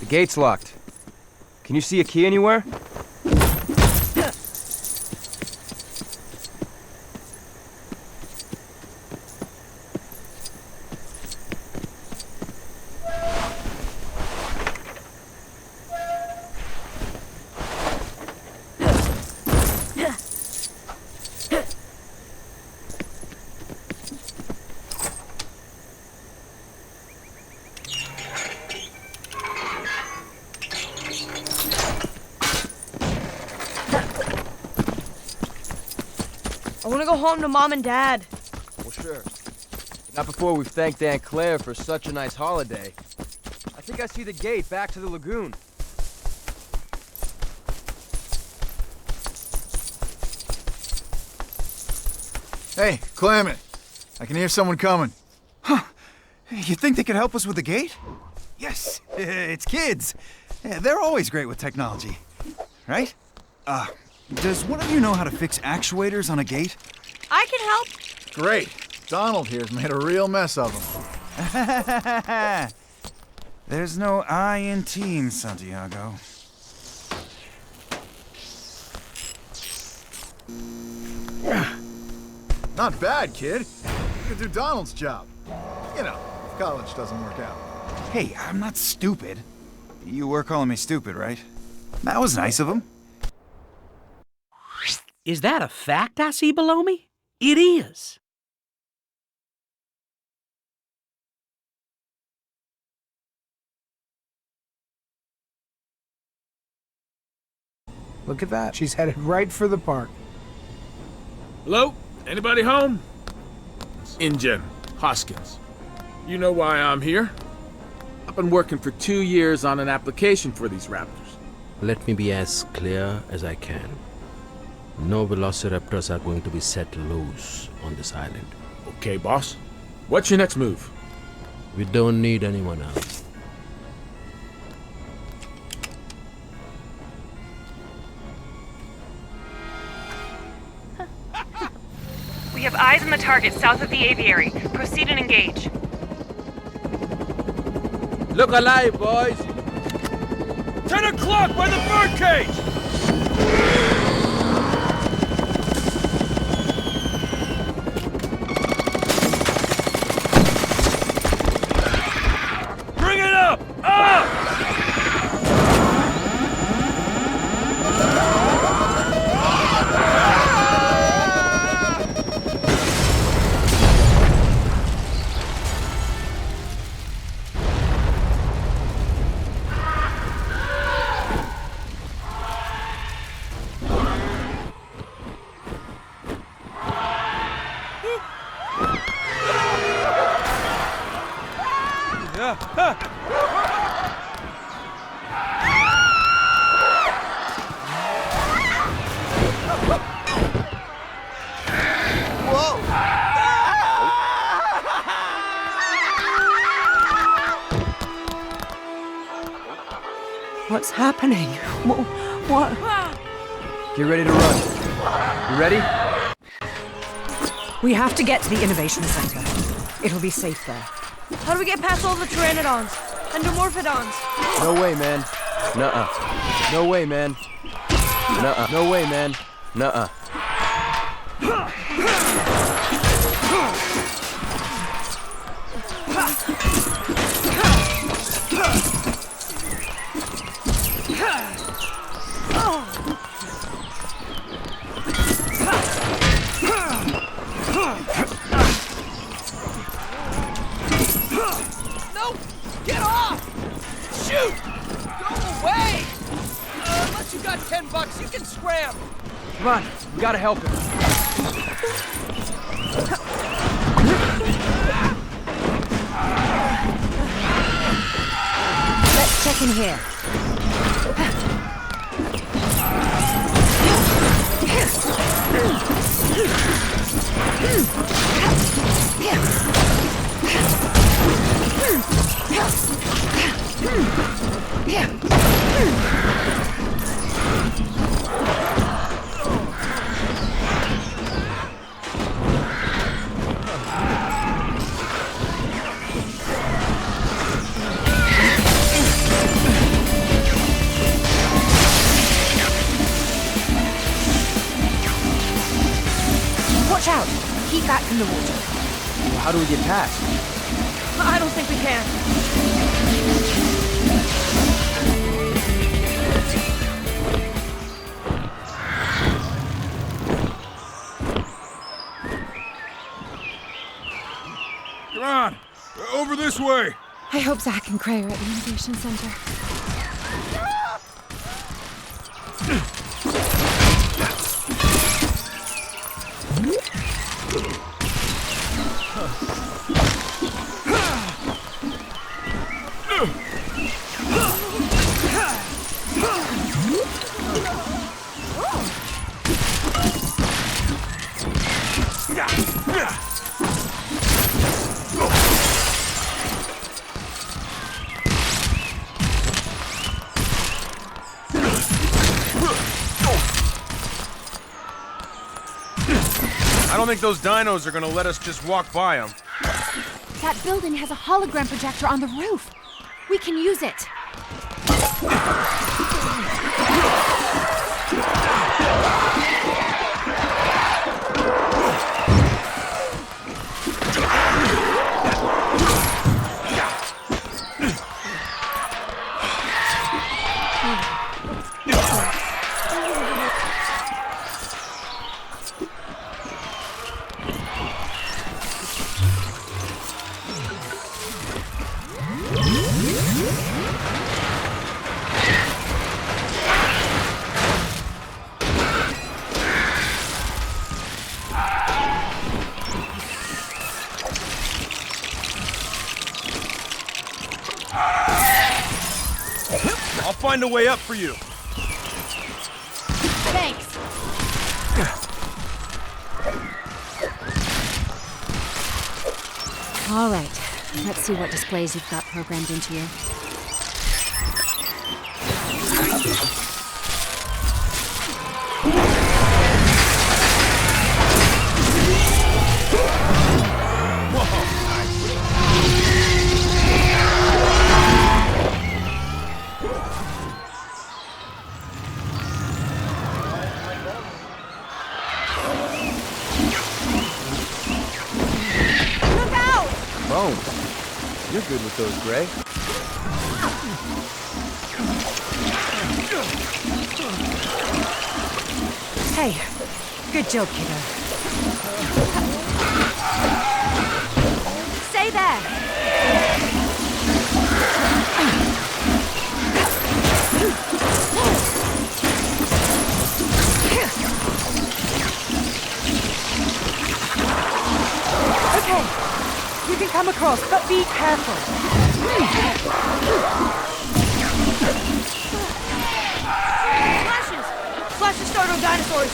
Gate's locked. Can you see a key anywhere? I want to go home to Mom and Dad. Well, sure. But not before we've thanked Aunt Claire for such a nice holiday. I think I see the gate back to the lagoon. Hey, Clement. I can hear someone coming. Huh. You think they could help us with the gate? Yes, it's kids. They're always great with technology. Right? Does one of you know how to fix actuators on a gate? I can help. Great. Donald here's made a real mess of them. There's no I in team, Santiago. Not bad, kid. You could do Donald's job. You know, if college doesn't work out. Hey, I'm not stupid. You were calling me stupid, right? That was nice of him. Is that a fact I see below me? It is. Look at that. She's headed right for the park. Hello? Anybody home? Ingen, Hoskins. You know why I'm here? I've been working for 2 years on an application for these Raptors. Let me be as clear as I can. No velociraptors are going to be set loose on this island. Okay, boss. What's your next move? We don't need anyone else. We have eyes on the target south of the aviary. Proceed and engage. Look alive, boys! 10 o'clock by the birdcage! Bring it up! Up! What's happening? What? Get ready to run. You ready? We have to get to the Innovation Center. It'll be safe there. How do we get past all the pteranodons and dimorphodons? No way, man. Nuh-uh. No way, man. Nuh-uh. No way, man. Nuh-uh. No! Get off! Shoot! Go away! Unless you got $10, you can scram! Come on, we gotta help him. Let's check in here. Watch out. Keep back from the water. Well, how do we get past? I don't think we can. Come on, over this way. I hope Zach and Cray are at the Innovation Center. I don't think those dinos are gonna let us just walk by them. That building has a hologram projector on the roof. We can use it. I'll find a way up for you. Thanks. All right, let's see what displays you've got programmed into you. Bones. You're good with those, Gray. Hey, good job, kiddo. Stay there. Okay, you can come across, but be careful. Flashes! Flashes startled dinosaurs.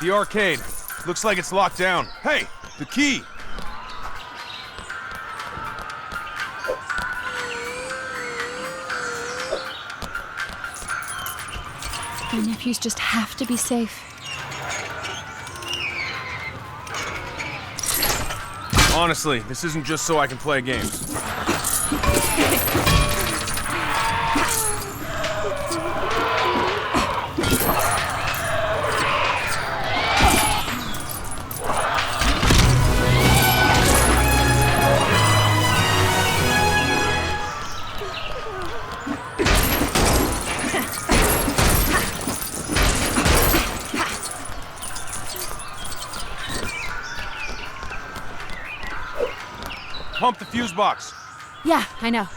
The arcade. Looks like it's locked down. Hey, the key! My nephews just have to be safe. Honestly, this isn't just so I can play games. pump the fuse box. Yeah, I know.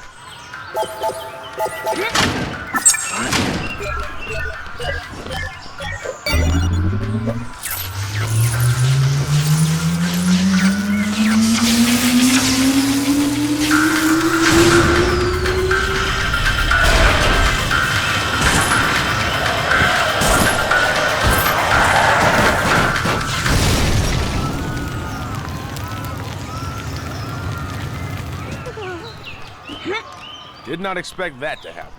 Did not expect that to happen.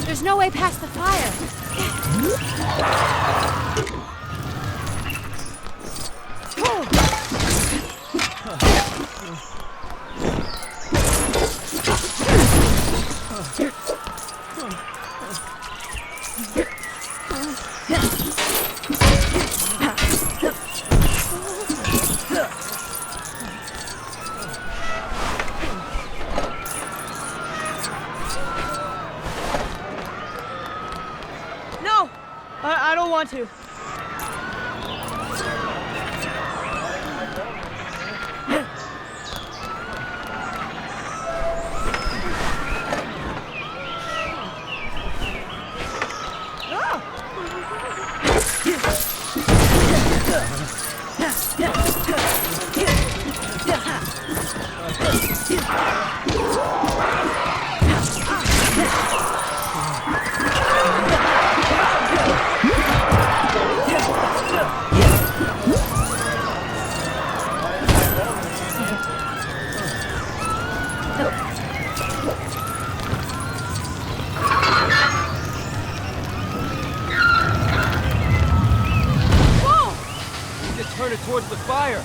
There's no way past the fire. No! I don't want to. Turn it towards the fire.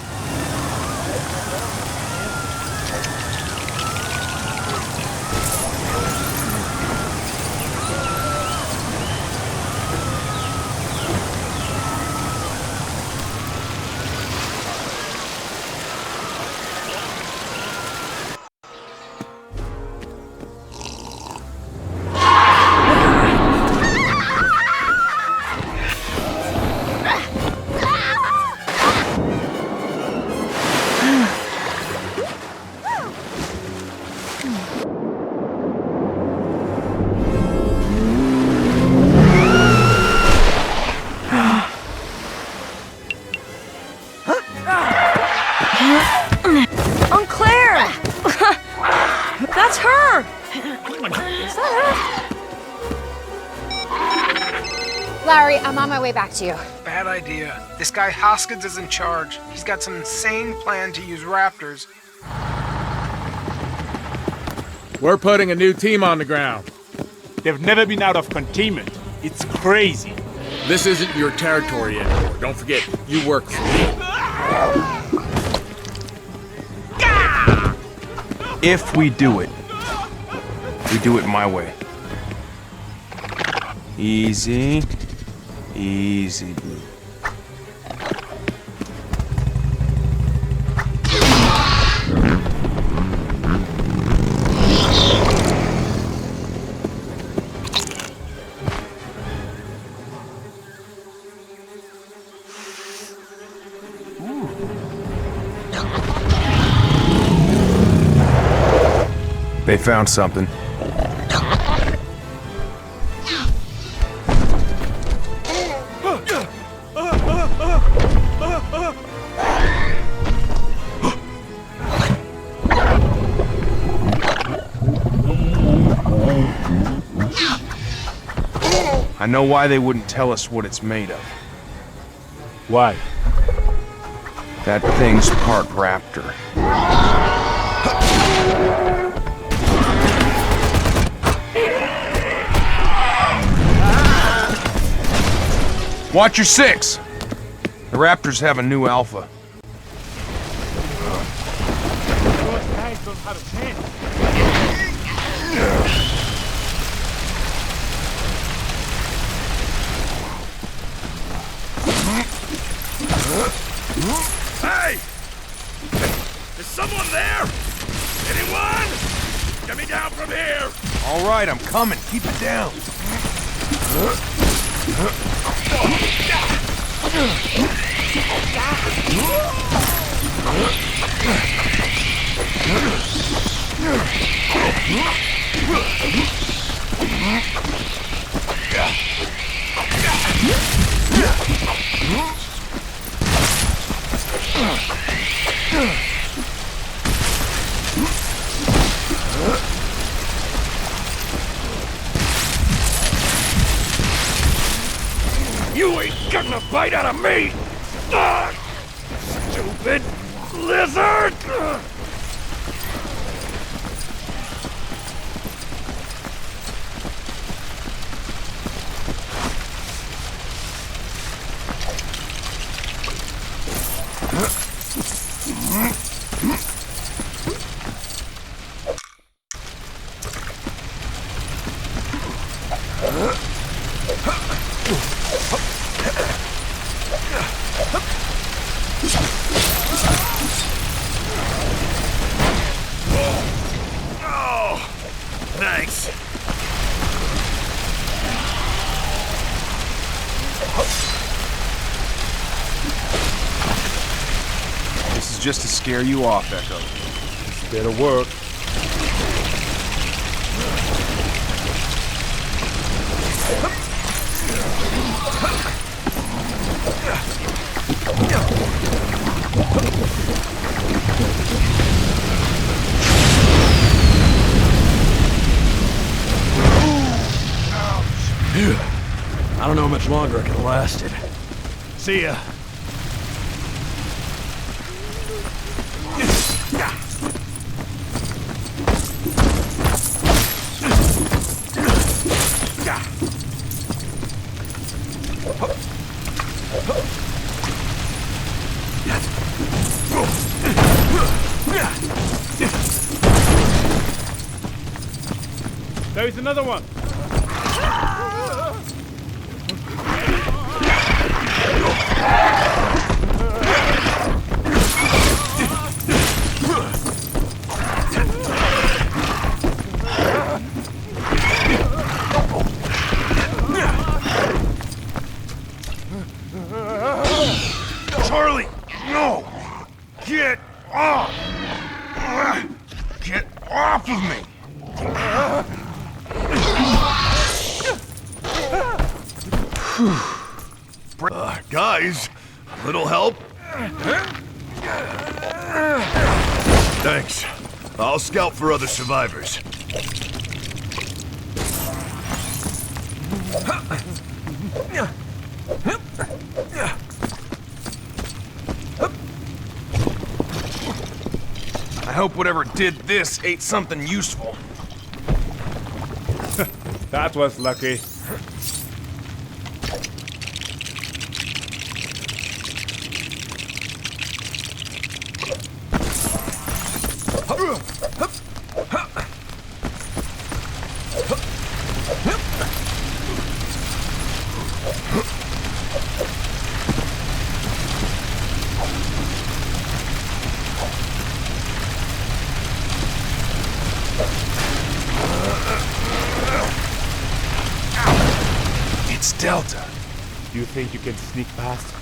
That's her! Larry, I'm on my way back to you. Bad idea. This guy Hoskins is in charge. He's got some insane plan to use Raptors. We're putting a new team on the ground. They've never been out of containment. It's crazy. This isn't your territory anymore. Don't forget, you work for me. If we do it my way. Easy. Easy, Blue. They found something. I know why they wouldn't tell us what it's made of. Why? That thing's part Raptor. Watch your six! The Raptors have a new alpha. Hey! Is someone there? Anyone? Get me down from here! All right, I'm coming. Keep it down. You ain't getting a bite out of me! Ah, stupid lizard! Oh, thanks. This is just to scare you off, Echo. This better work. I don't know how much longer I can last it. See ya. There's another one. Charlie, no! Get off! Get off of me! Guys, a little help? Thanks. I'll scout for other survivors. I hope whatever did this ate something useful. That was lucky. It's Delta. Do you think you can sneak past?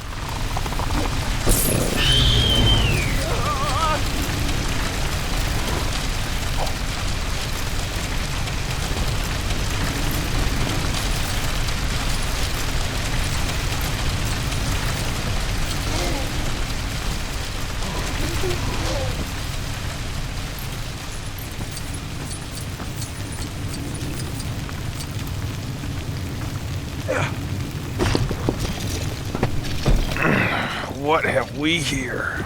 What have we here?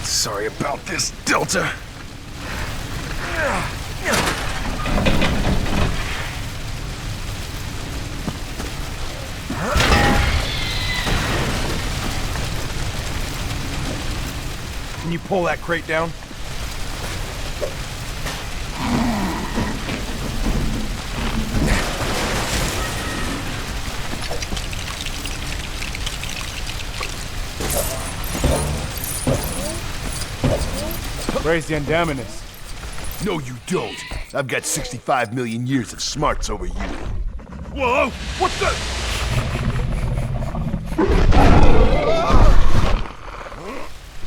Sorry about this, Delta. Can you pull that crate down? Where's the Indominus? No, you don't. I've got 65 million years of smarts over you. Whoa! What the?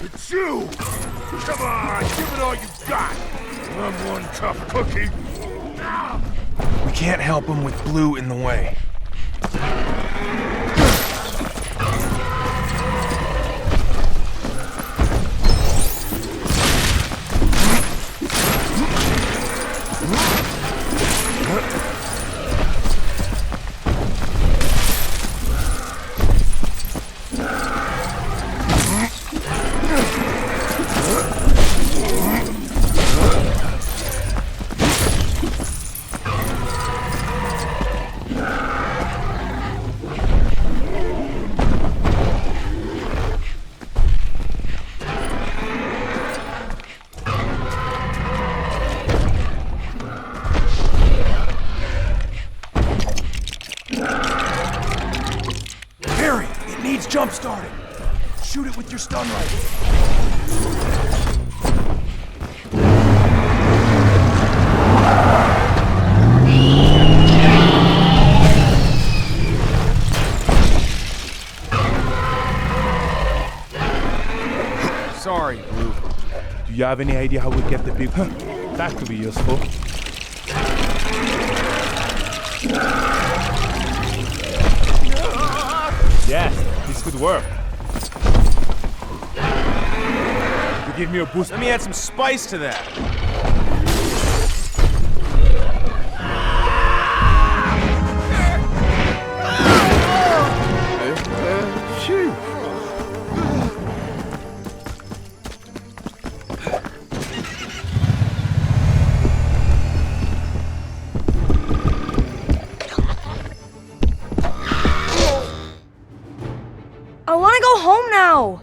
It's you! Come on, give it all you got! I'm one tough cookie. We can't help him with Blue in the way. Jump starting. Shoot it with your stun rifle. Sorry, Blue. Do you have any idea how we get the big one? That could be useful. Yes, this could work. You give me a boost. Let me add some spice to that. Phew. I want to go home now.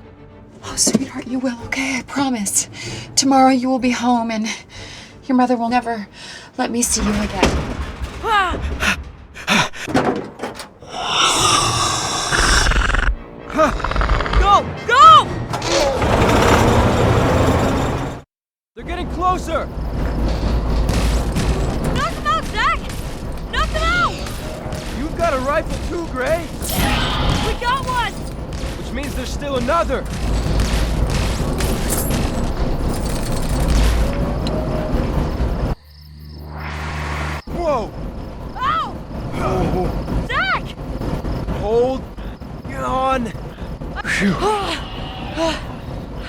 Oh, sweetheart, you will, okay? I promise. Tomorrow you will be home and your mother will never let me see you again. Go! Go! They're getting closer! Knock them out, Zach! Knock them out! You've got a rifle too, Gray! We got one! Which means there's still another! Whoa! Oh! Zach! Hold on!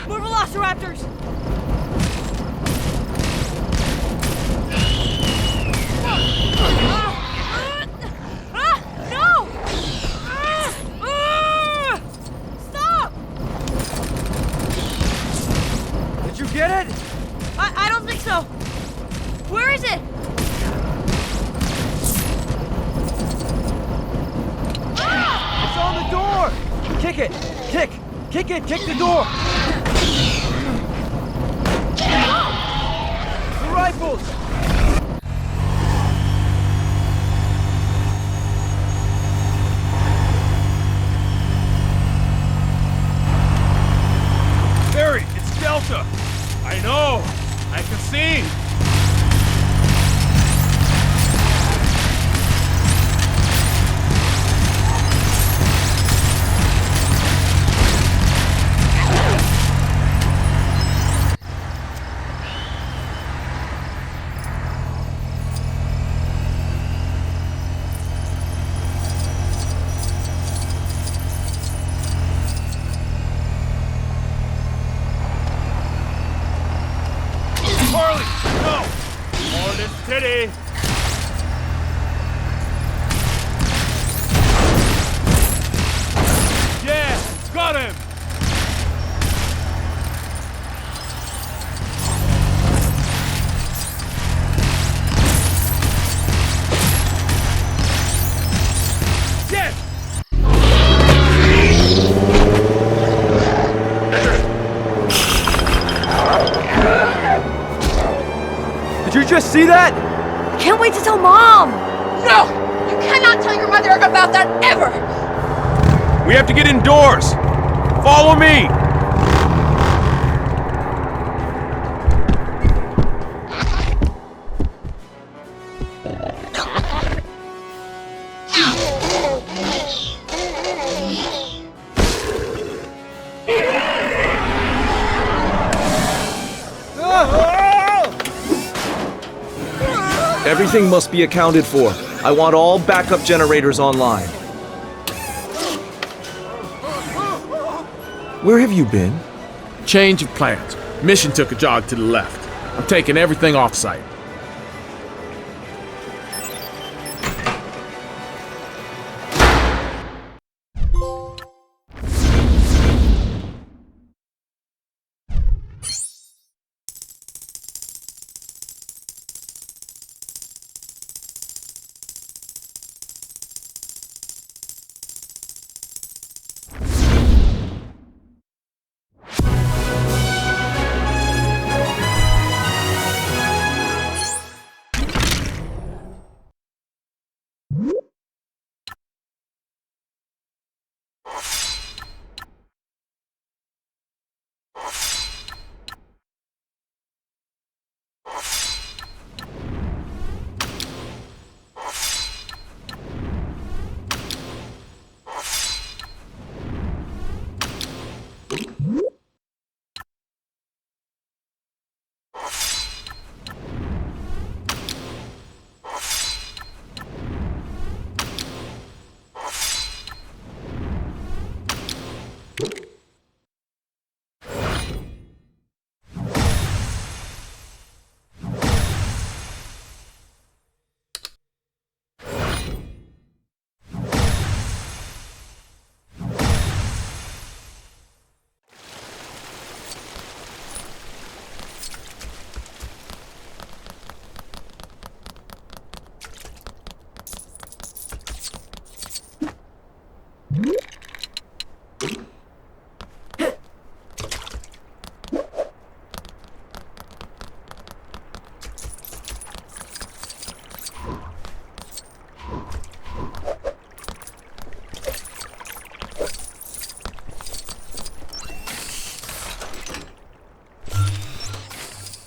More velociraptors! No! Stop! Did you get it? I don't think so. Where is it? It's on the door! Kick it! Kick! Kick it! Kick the door! The rifles! Barry, it's Delta! I know! I can see! see that? Can't wait to tell Mom! No! You cannot tell your mother about that ever! We have to get indoors! Follow me! Everything must be accounted for. I want all backup generators online. Where have you been? Change of plans. Mission took a jog to the left. I'm taking everything off-site.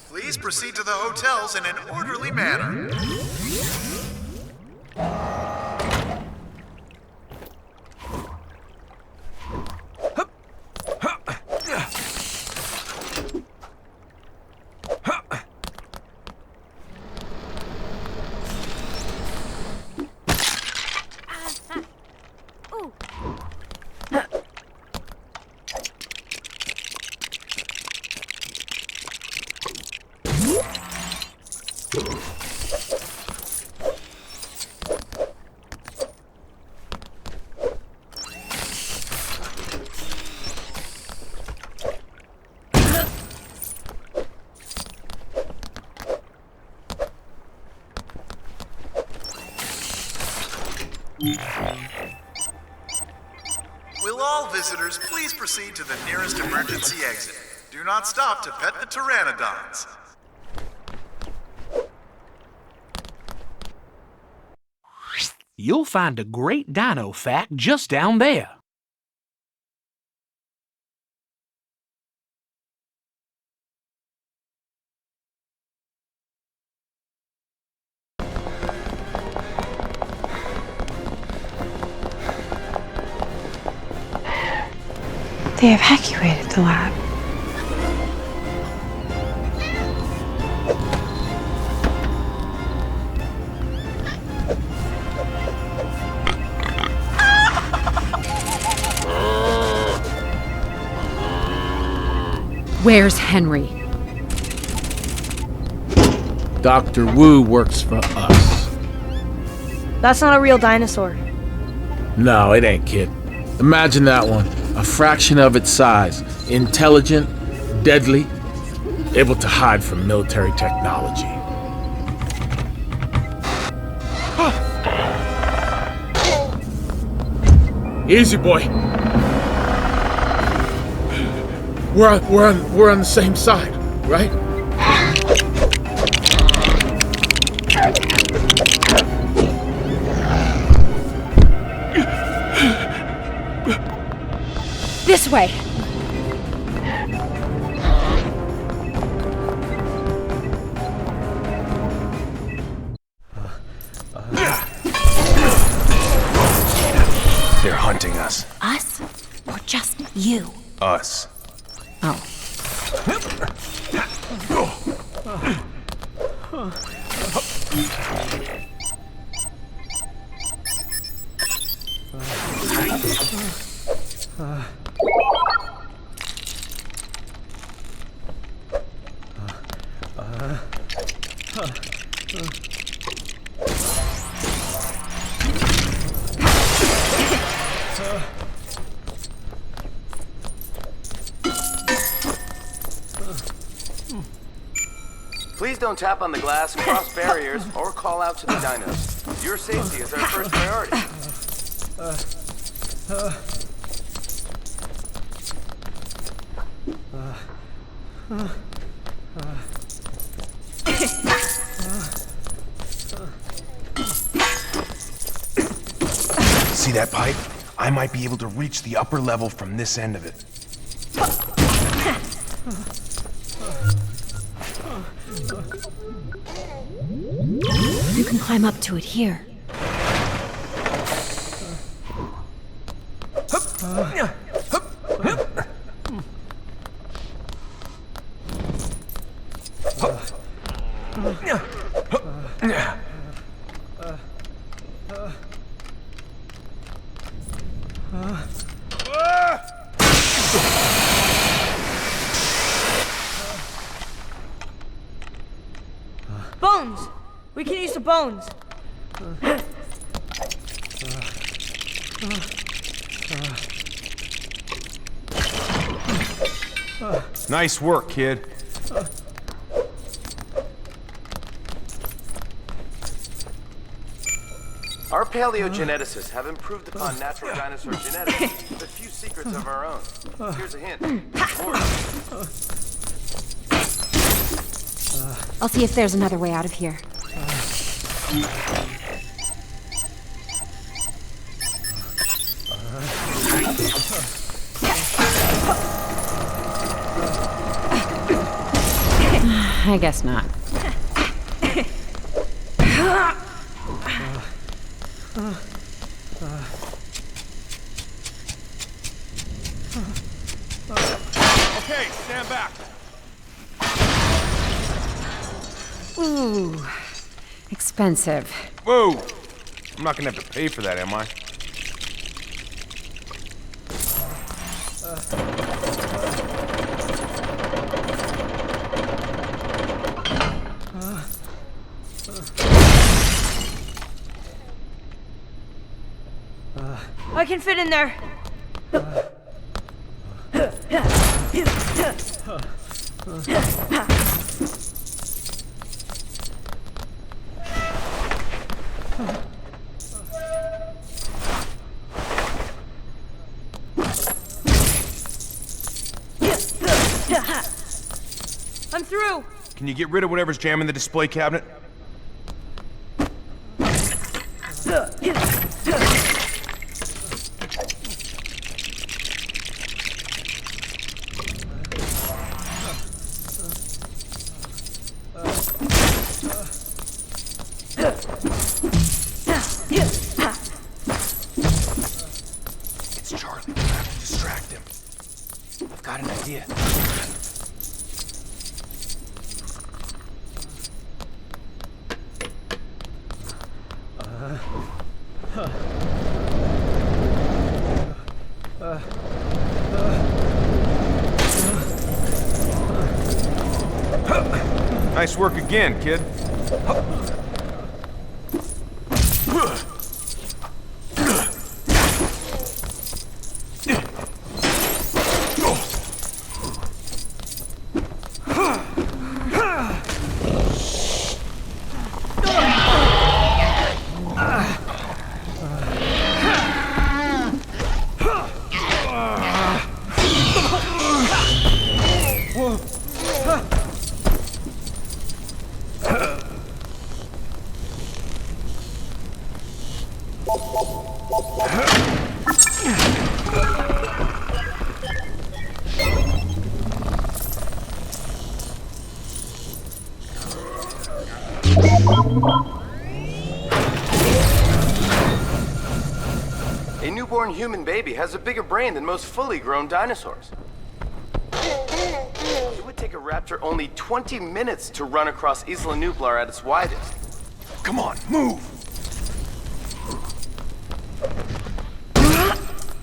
Please proceed to the hotels in an orderly manner. Will all visitors please proceed to the nearest emergency exit? Do not stop to pet the pteranodons. You'll find a great dino fact just down there. They evacuated the lab. Where's Henry? Dr. Wu works for us. That's not a real dinosaur. No, it ain't, kid. Imagine that one. A fraction of its size. Intelligent, deadly, able to hide from military technology. Easy, boy. We're on the same side, right? This way. They're hunting us. Us? Or just you? Us. Oh. Please don't tap on the glass, cross barriers, or call out to the dinos. Your safety is our first priority. See that pipe? I might be able to reach the upper level from this end of it. You can climb up to it here. Bones! We can use the bones. Nice work, kid. Our paleogeneticists have improved upon natural dinosaur genetics with a few secrets of our own. Here's a hint. More. I'll see if there's another way out of here. I guess not. Okay, stand back. Ooh, expensive. Whoa! I'm not gonna have to pay for that, am I? I can fit in there. I'm through. Can you get rid of whatever's jamming the display cabinet? It's Charlie. We'll have to distract him. I've got an idea. Nice work again, kid. A newborn human baby has a bigger brain than most fully grown dinosaurs. It would take a raptor only 20 minutes to run across Isla Nublar at its widest. Come on, move!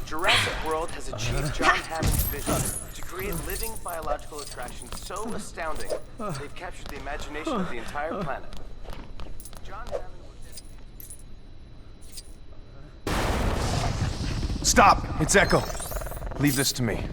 Jurassic World has achieved John Hammond's vision to create living biological attractions so astounding, they've captured the imagination of the entire planet. John Hammond was... Stop! It's Echo. Leave this to me.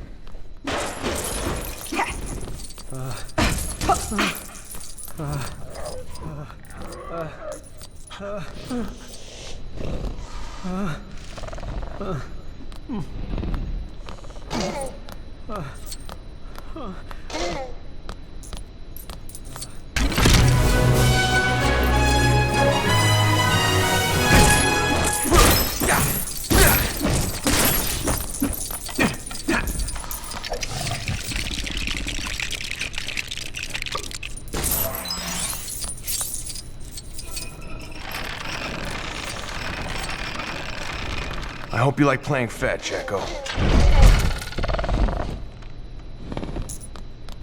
I hope you like playing fetch, Echo.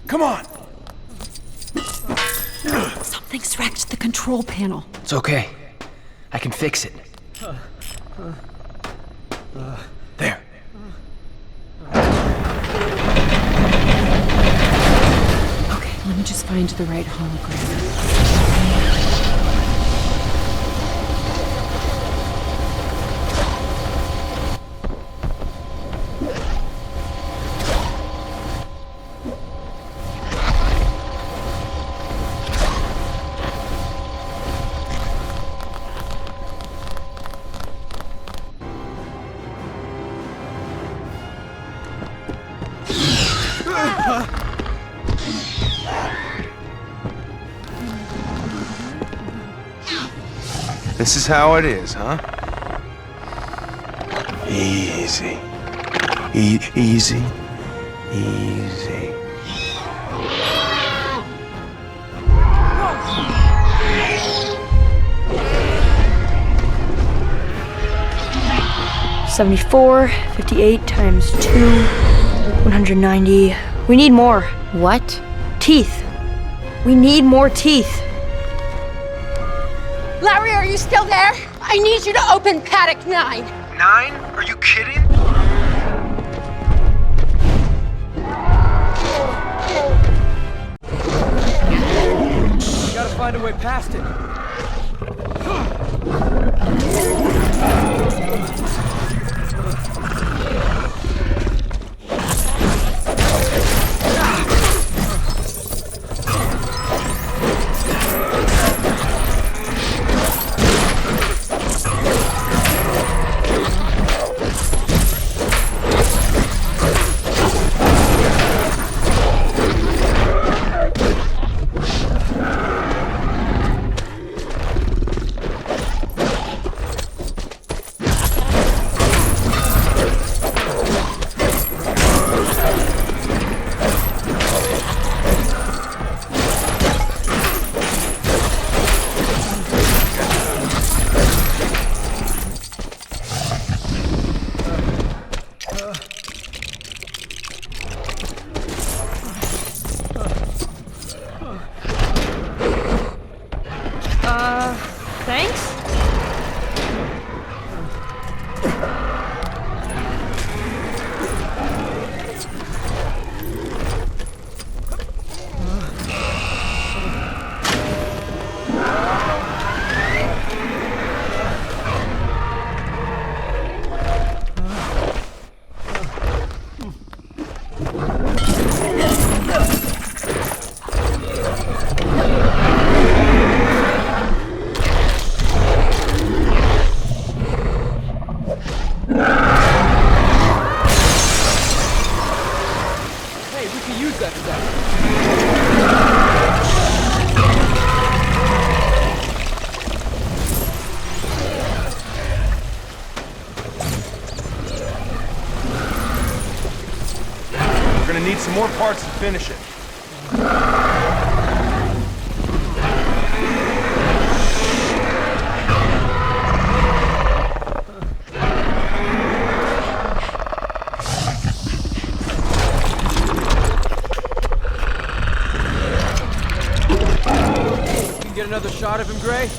Come on! Something's wrecked the control panel. It's okay. I can fix it. There. Okay, let me just find the right hologram. This is how it is, huh? Easy. Easy. Easy. $74, 58 times 2, 190. We need more. What? Teeth. We need more teeth. Larry, are you still there? I need you to open paddock 9. 9? Are you kidding? We gotta find a way past it. Thanks? We're gonna need some more parts to finish it. another shot of him, Gray?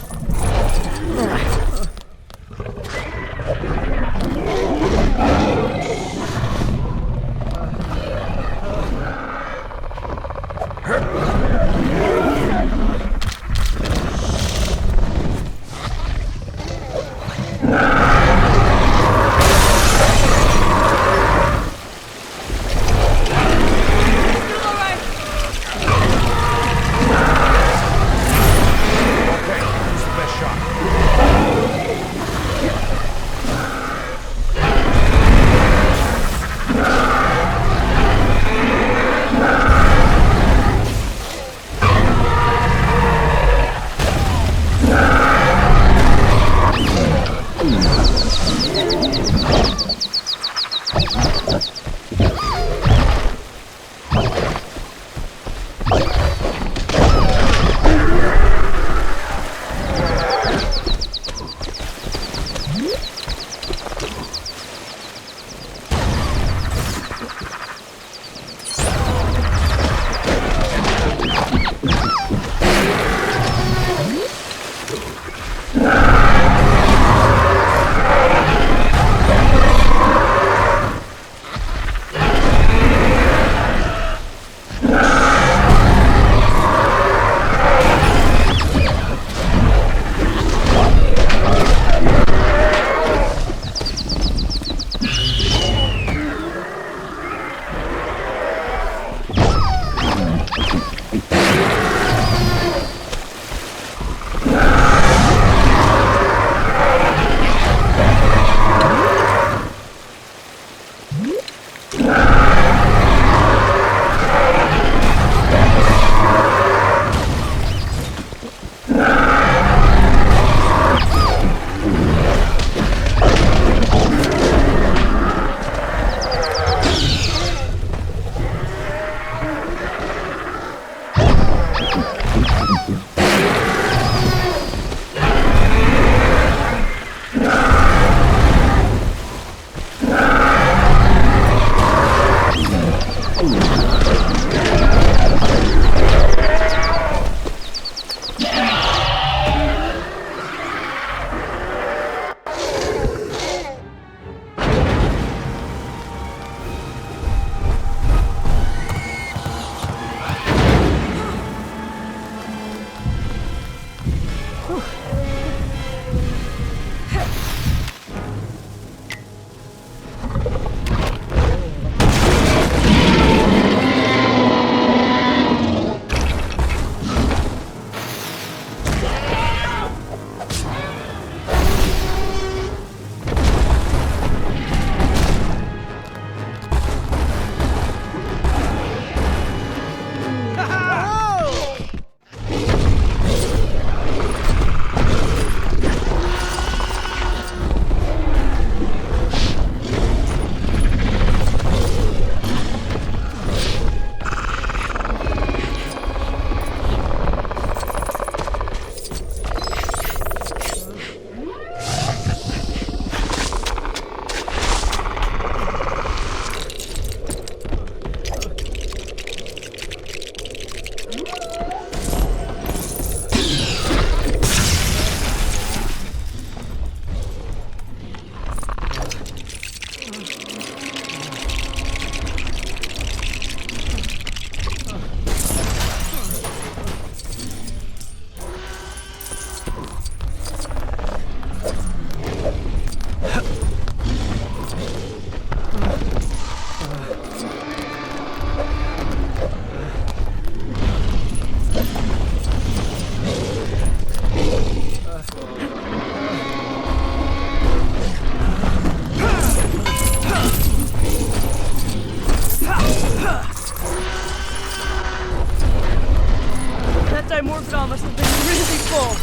Morphodon must have been really full.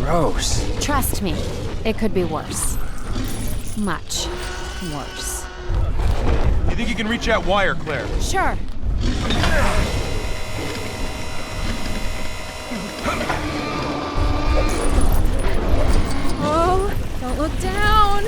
Gross. Trust me, it could be worse. Much worse. You think you can reach that wire, Claire? Sure. Oh, don't look down.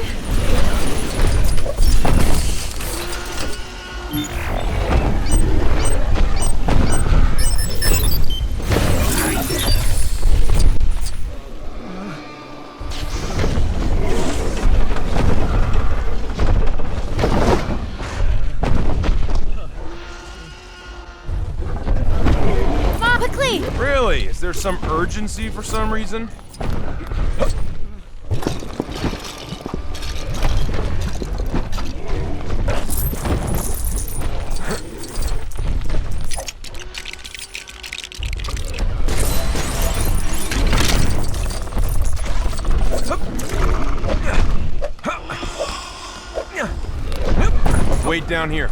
Really? Is there some urgency for some reason? Wait down here.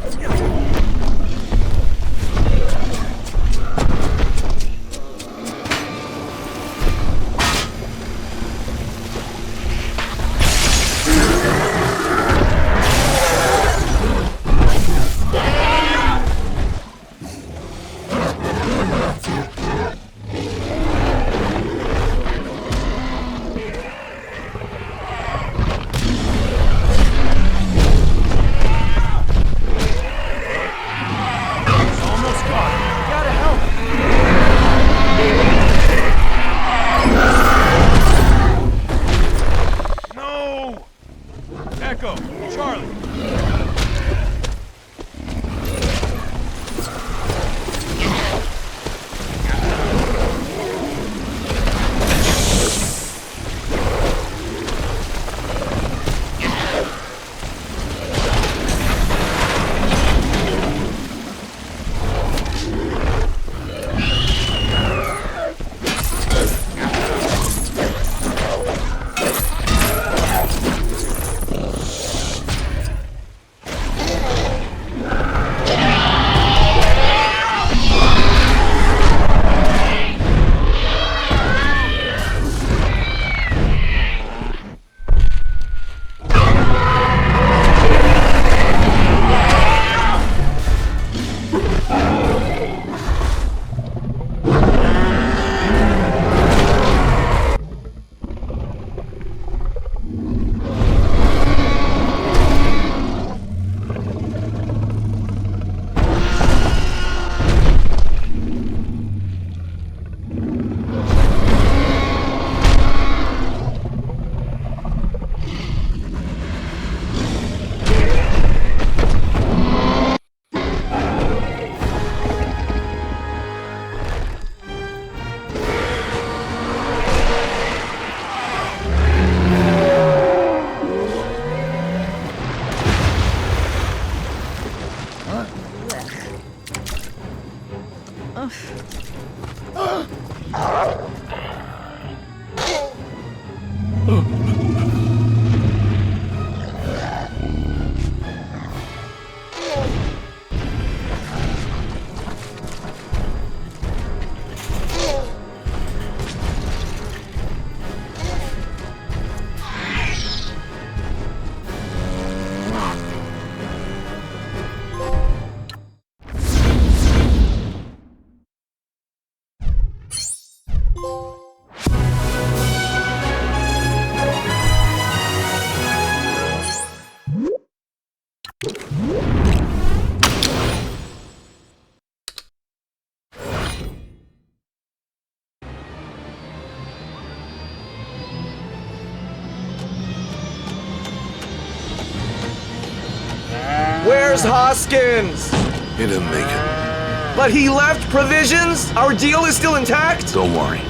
Where's Hoskins? He didn't make it. But he left provisions? Our deal is still intact? Don't worry.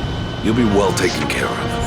You'll be well taken care of.